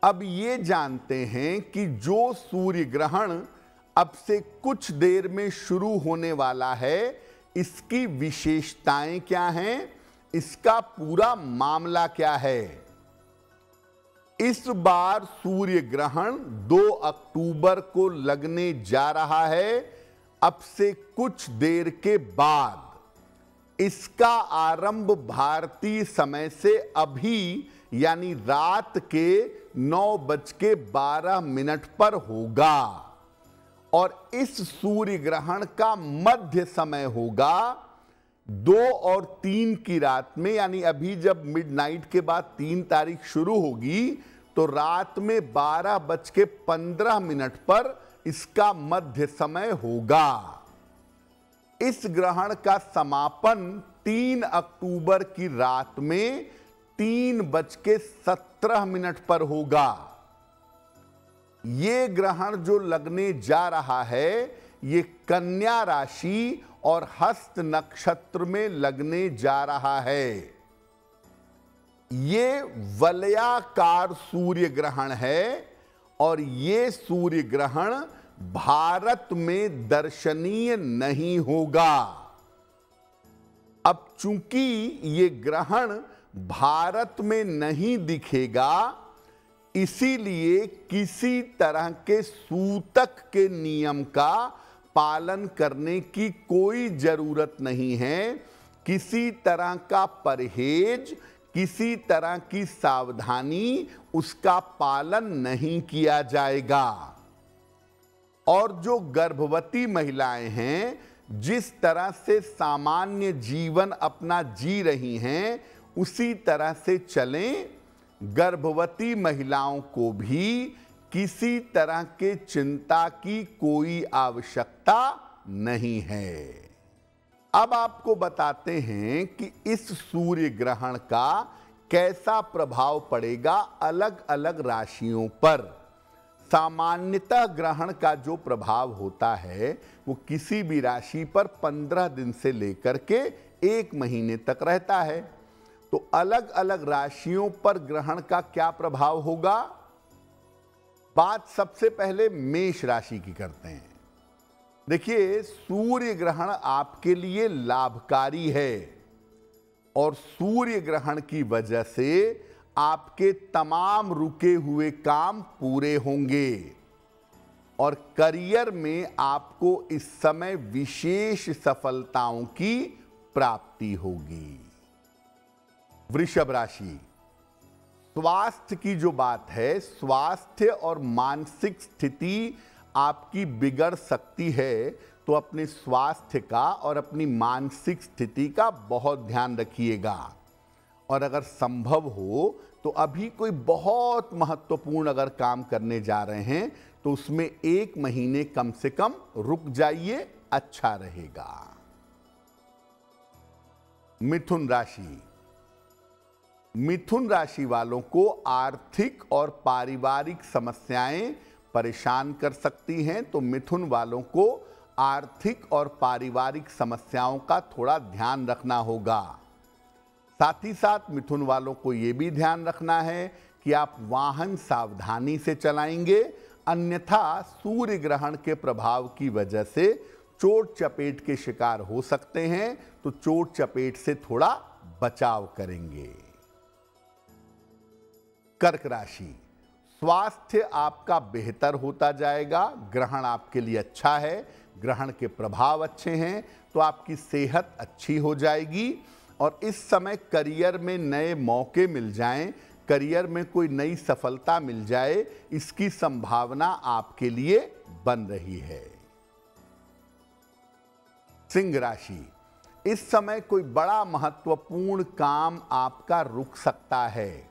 अब ये जानते हैं कि जो सूर्य ग्रहण अब से कुछ देर में शुरू होने वाला है, इसकी विशेषताएं क्या हैं, इसका पूरा मामला क्या है। इस बार सूर्य ग्रहण 2 अक्टूबर को लगने जा रहा है, अब से कुछ देर के बाद। इसका आरंभ भारतीय समय से अभी यानी रात के 9:12 पर होगा और इस सूर्य ग्रहण का मध्य समय होगा 2 और 3 की रात में, यानी अभी जब मिडनाइट के बाद 3 तारीख शुरू होगी तो रात में 12:15 पर इसका मध्य समय होगा। इस ग्रहण का समापन 3 अक्टूबर की रात में 3:17 पर होगा। ये ग्रहण जो लगने जा रहा है, ये कन्या राशि और हस्त नक्षत्र में लगने जा रहा है। ये वलयाकार सूर्य ग्रहण है और ये सूर्य ग्रहण भारत में दर्शनीय नहीं होगा। अब चूंकि ये ग्रहण भारत में नहीं दिखेगा, इसीलिए किसी तरह के सूतक के नियम का पालन करने की कोई जरूरत नहीं है। किसी तरह का परहेज, किसी तरह की सावधानी, उसका पालन नहीं किया जाएगा। और जो गर्भवती महिलाएं हैं, जिस तरह से सामान्य जीवन अपना जी रही हैं, उसी तरह से चलें। गर्भवती महिलाओं को भी किसी तरह के चिंता की कोई आवश्यकता नहीं है। अब आपको बताते हैं कि इस सूर्य ग्रहण का कैसा प्रभाव पड़ेगा अलग अलग राशियों पर। सामान्यतः ग्रहण का जो प्रभाव होता है वो किसी भी राशि पर 15 दिन से लेकर के 1 महीने तक रहता है। तो अलग अलग राशियों पर ग्रहण का क्या प्रभाव होगा, बात सबसे पहले मेष राशि की करते हैं। देखिए, सूर्य ग्रहण आपके लिए लाभकारी है और सूर्य ग्रहण की वजह से आपके तमाम रुके हुए काम पूरे होंगे और करियर में आपको इस समय विशेष सफलताओं की प्राप्ति होगी। वृषभ राशि, स्वास्थ्य की जो बात है, स्वास्थ्य और मानसिक स्थिति आपकी बिगड़ सकती है, तो अपने स्वास्थ्य का और अपनी मानसिक स्थिति का बहुत ध्यान रखिएगा। और अगर संभव हो तो अभी कोई बहुत महत्वपूर्ण अगर काम करने जा रहे हैं तो उसमें 1 महीने कम से कम रुक जाइए, अच्छा रहेगा। मिथुन राशि, मिथुन राशि वालों को आर्थिक और पारिवारिक समस्याएं परेशान कर सकती हैं, तो मिथुन वालों को आर्थिक और पारिवारिक समस्याओं का थोड़ा ध्यान रखना होगा। साथ ही साथ मिथुन वालों को यह भी ध्यान रखना है कि आप वाहन सावधानी से चलाएंगे, अन्यथा सूर्य ग्रहण के प्रभाव की वजह से चोट चपेट के शिकार हो सकते हैं, तो चोट चपेट से थोड़ा बचाव करेंगे। कर्क राशि, स्वास्थ्य आपका बेहतर होता जाएगा। ग्रहण आपके लिए अच्छा है, ग्रहण के प्रभाव अच्छे हैं, तो आपकी सेहत अच्छी हो जाएगी और इस समय करियर में नए मौके मिल जाएं, करियर में कोई नई सफलता मिल जाए, इसकी संभावना आपके लिए बन रही है। सिंह राशि, इस समय कोई बड़ा महत्वपूर्ण काम आपका रुक सकता है।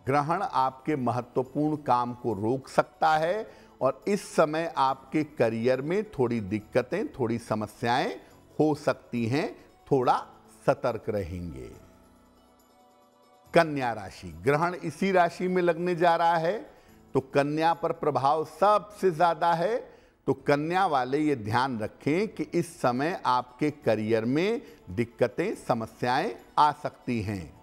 ग्रहण आपके महत्वपूर्ण काम को रोक सकता है और इस समय आपके करियर में थोड़ी दिक्कतें, थोड़ी समस्याएं हो सकती हैं, थोड़ा सतर्क रहेंगे। कन्या राशि, ग्रहण इसी राशि में लगने जा रहा है, तो कन्या पर प्रभाव सबसे ज्यादा है। तो कन्या वाले ये ध्यान रखें कि इस समय आपके करियर में दिक्कतें, समस्याएं आ सकती हैं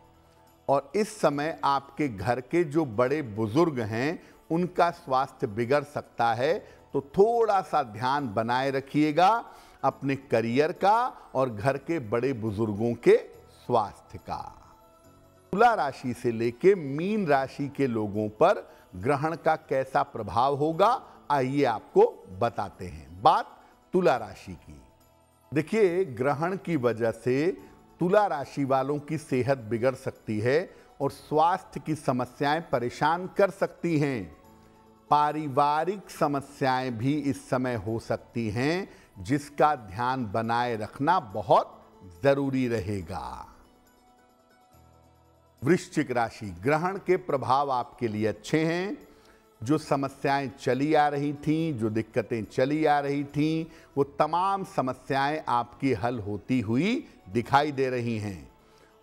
और इस समय आपके घर के जो बड़े बुजुर्ग हैं उनका स्वास्थ्य बिगड़ सकता है, तो थोड़ा सा ध्यान बनाए रखिएगा अपने करियर का और घर के बड़े बुजुर्गों के स्वास्थ्य का। तुला राशि से लेके मीन राशि के लोगों पर ग्रहण का कैसा प्रभाव होगा, आइए आपको बताते हैं। बात तुला राशि की। देखिए, ग्रहण की वजह से तुला राशि वालों की सेहत बिगड़ सकती है और स्वास्थ्य की समस्याएं परेशान कर सकती हैं। पारिवारिक समस्याएं भी इस समय हो सकती हैं, जिसका ध्यान बनाए रखना बहुत जरूरी रहेगा। वृश्चिक राशि, ग्रहण के प्रभाव आपके लिए अच्छे हैं। जो समस्याएं चली आ रही थीं, जो दिक्कतें चली आ रही थीं, वो तमाम समस्याएं आपकी हल होती हुई दिखाई दे रही हैं।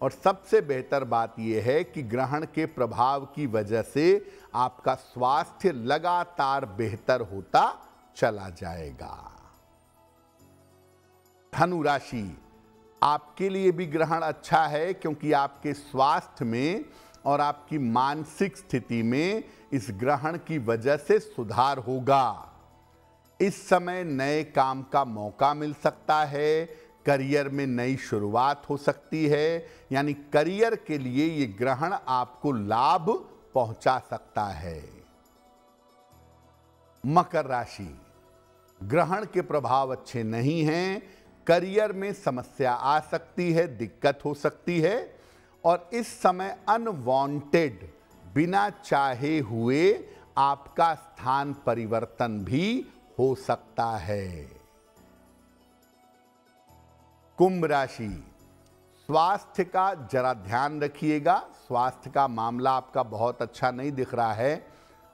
और सबसे बेहतर बात यह है कि ग्रहण के प्रभाव की वजह से आपका स्वास्थ्य लगातार बेहतर होता चला जाएगा। धनु राशि, आपके लिए भी ग्रहण अच्छा है, क्योंकि आपके स्वास्थ्य में और आपकी मानसिक स्थिति में इस ग्रहण की वजह से सुधार होगा। इस समय नए काम का मौका मिल सकता है, करियर में नई शुरुआत हो सकती है, यानी करियर के लिए ये ग्रहण आपको लाभ पहुंचा सकता है। मकर राशि, ग्रहण के प्रभाव अच्छे नहीं हैं, करियर में समस्या आ सकती है, दिक्कत हो सकती है और इस समय अनवांटेड, बिना चाहे हुए आपका स्थान परिवर्तन भी हो सकता है। कुंभ राशि, स्वास्थ्य का जरा ध्यान रखिएगा। स्वास्थ्य का मामला आपका बहुत अच्छा नहीं दिख रहा है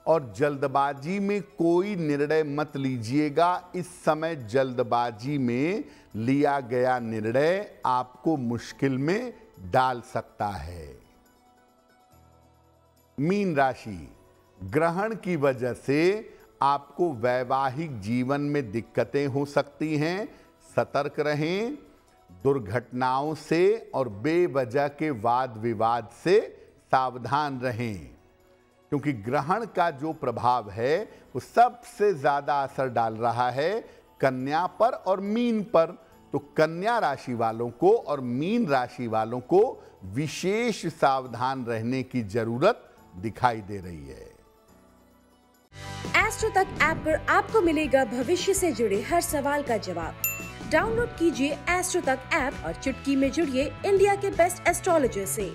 और जल्दबाजी में कोई निर्णय मत लीजिएगा। इस समय जल्दबाजी में लिया गया निर्णय आपको मुश्किल में डाल सकता है। मीन राशि, ग्रहण की वजह से आपको वैवाहिक जीवन में दिक्कतें हो सकती हैं, सतर्क रहें। दुर्घटनाओं से और बेवजह के वाद विवाद से सावधान रहें, क्योंकि ग्रहण का जो प्रभाव है वो सबसे ज्यादा असर डाल रहा है कन्या पर और मीन पर। तो कन्या राशि वालों को और मीन राशि वालों को विशेष सावधान रहने की जरूरत दिखाई दे रही है। एस्ट्रो तक ऐप पर आपको मिलेगा भविष्य से जुड़े हर सवाल का जवाब। डाउनलोड कीजिए एस्ट्रो तक ऐप और चुटकी में जुड़िए इंडिया के बेस्ट एस्ट्रोलॉजर से।